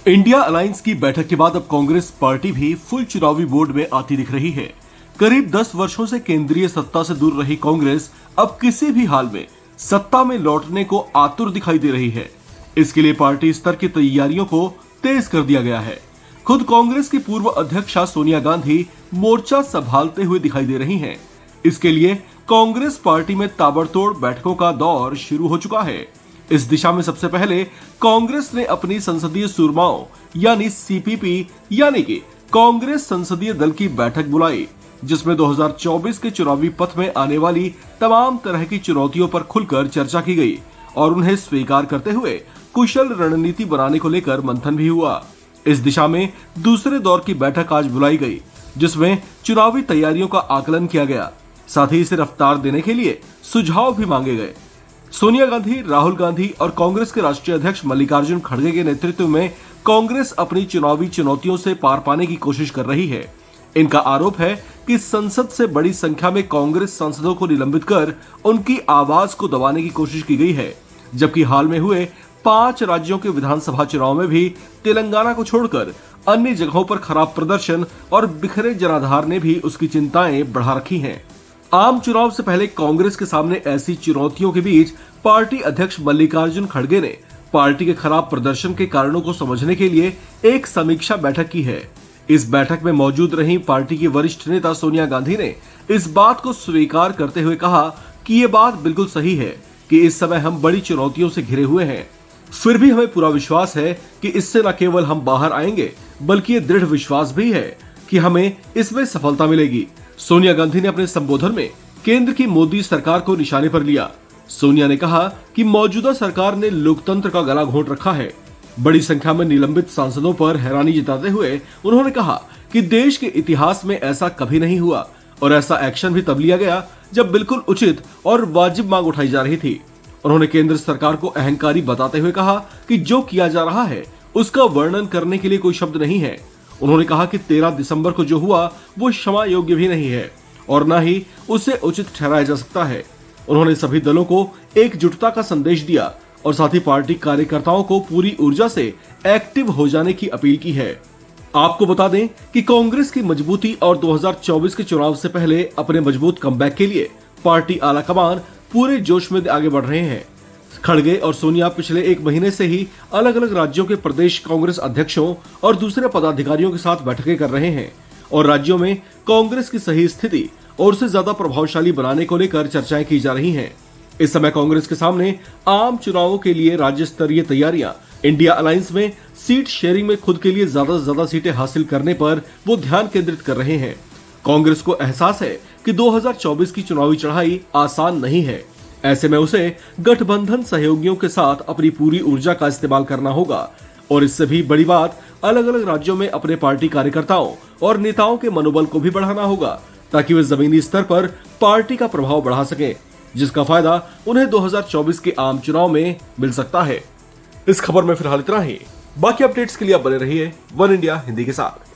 India alliance की बैठक के बाद अब कांग्रेस पार्टी भी फुल चुनावी मोड में आती दिख रही है। करीब 10 वर्षों से केंद्रीय सत्ता से दूर रही कांग्रेस अब किसी भी हाल में सत्ता में लौटने को आतुर दिखाई दे रही है। इसके लिए पार्टी स्तर की तैयारियों को तेज कर दिया गया है। खुद कांग्रेस की पूर्व अध्यक्षा सोनिया गांधी मोर्चा संभालते हुए दिखाई दे रही हैं। इसके लिए कांग्रेस पार्टी में ताबड़तोड़ बैठकों का दौर शुरू हो चुका है। इस दिशा में सबसे पहले कांग्रेस ने अपनी संसदीय सुरमाओं यानी सीपीपी यानी कि कांग्रेस संसदीय दल की बैठक बुलाई, जिसमें 2024 के चुनावी पथ में आने वाली तमाम तरह की चुनौतियों पर खुलकर चर्चा की गई और उन्हें स्वीकार करते हुए कुशल रणनीति बनाने को लेकर मंथन भी हुआ। इस दिशा में दूसरे दौर की बैठक आज बुलाई गई, जिसमें चुनावी तैयारियों का आकलन किया गया, साथ ही इसे रफ्तार देने के लिए सुझाव भी मांगे गए। सोनिया गांधी, राहुल गांधी और कांग्रेस के राष्ट्रीय अध्यक्ष मल्लिकार्जुन खड़गे के नेतृत्व में कांग्रेस अपनी चुनावी चुनौतियों से पार पाने की कोशिश कर रही है। इनका आरोप है कि संसद से बड़ी संख्या में कांग्रेस सांसदों को निलंबित कर उनकी आवाज को दबाने की कोशिश की गई है, जबकि हाल में हुए 5 राज्यों के विधानसभा चुनाव में भी तेलंगाना को छोड़कर अन्य जगहों पर खराब प्रदर्शन और बिखरे जनाधार ने भी उसकी चिंताएं बढ़ा रखी हैं। आम चुनाव से पहले कांग्रेस के सामने ऐसी चुनौतियों के बीच पार्टी अध्यक्ष मल्लिकार्जुन खड़गे ने पार्टी के खराब प्रदर्शन के कारणों को समझने के लिए एक समीक्षा बैठक की है। इस बैठक में मौजूद रही पार्टी की वरिष्ठ नेता सोनिया गांधी ने इस बात को स्वीकार करते हुए कहा कि ये बात बिल्कुल सही है कि इस समय हम बड़ी चुनौतियों से घिरे हुए हैं। फिर भी हमें पूरा विश्वास है कि इससे न केवल हम बाहर आएंगे, बल्कि ये दृढ़ विश्वास भी है कि हमें इसमें सफलता मिलेगी। सोनिया गांधी ने अपने संबोधन में केंद्र की मोदी सरकार को निशाने पर लिया। सोनिया ने कहा कि मौजूदा सरकार ने लोकतंत्र का गला घोंट रखा है। बड़ी संख्या में निलंबित सांसदों पर हैरानी जताते हुए उन्होंने कहा कि देश के इतिहास में ऐसा कभी नहीं हुआ और ऐसा एक्शन भी तब लिया गया जब बिल्कुल उचित और वाजिब मांग उठाई जा रही थी। उन्होंने केंद्र सरकार को अहंकारी बताते हुए कहा कि जो किया जा रहा है उसका वर्णन करने के लिए कोई शब्द नहीं है। उन्होंने कहा कि 13 दिसंबर को जो हुआ वो क्षमा योग्य भी नहीं है और न ही उसे उचित ठहराया जा सकता है। उन्होंने सभी दलों को एकजुटता का संदेश दिया और साथ ही पार्टी कार्यकर्ताओं को पूरी ऊर्जा से एक्टिव हो जाने की अपील की है। आपको बता दें कि कांग्रेस की मजबूती और 2024 के चुनाव से पहले अपने मजबूत कमबैक के लिए पार्टी आलाकमान पूरे जोश में आगे बढ़ रहे हैं। खड़गे और सोनिया पिछले 1 महीने से ही अलग अलग राज्यों के प्रदेश कांग्रेस अध्यक्षों और दूसरे पदाधिकारियों के साथ बैठकें कर रहे हैं और राज्यों में कांग्रेस की सही स्थिति और उसे ज्यादा प्रभावशाली बनाने को लेकर चर्चाएं की जा रही हैं। इस समय कांग्रेस के सामने आम चुनावों के लिए राज्य स्तरीय तैयारियां, इंडिया अलायंस में सीट शेयरिंग में खुद के लिए ज्यादा से ज्यादा सीटें हासिल करने पर वो ध्यान केंद्रित कर रहे हैं। कांग्रेस को एहसास है कि 2024 की चुनावी चढ़ाई आसान नहीं है। ऐसे में उसे गठबंधन सहयोगियों के साथ अपनी पूरी ऊर्जा का इस्तेमाल करना होगा और इससे भी बड़ी बात, अलग अलग राज्यों में अपने पार्टी कार्यकर्ताओं और नेताओं के मनोबल को भी बढ़ाना होगा ताकि वे जमीनी स्तर पर पार्टी का प्रभाव बढ़ा सकें, जिसका फायदा उन्हें 2024 के आम चुनाव में मिल सकता है। इस खबर में फिलहाल इतना ही। बाकी अपडेट्स के लिए आप बने रहिए वन इंडिया हिंदी के साथ।